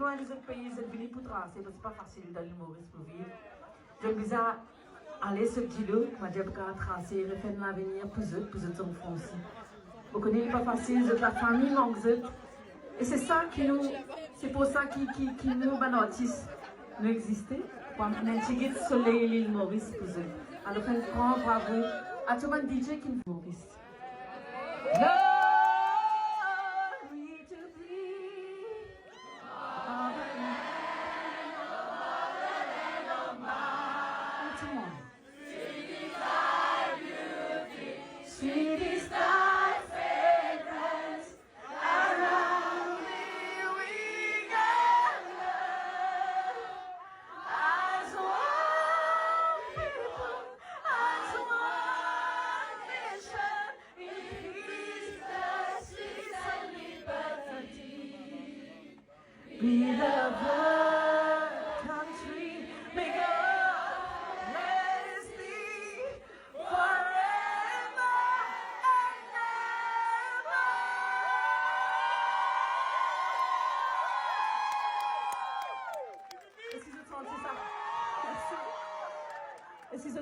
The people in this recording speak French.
dans les autres pays, ils sont venus pour tracer, parce que c'est pas facile dans l'île Maurice pour vivre. Je me disais, allez, ce petit-là, m'a dit, pour tracer, refaire l'avenir pour eux enfants aussi. Vous connaissez pas facile, vous êtes la famille, non, vous êtes. Et c'est ça qui nous, c'est pour ça qui nous, ben, artistes, nous exister, pour amener un petit soleil l'île Maurice pour eux. Alors, un grand bravo à tout le monde DJ qui nous Maurice. Glory to thee, all the land, come on. Sweet is thy fragrance, around thee we gather, as one people, as one nation, in peace, justice, and liberty. Be the country, may God bless thee forever and ever. Est-ce que je chante ça? Merci. Est-ce que je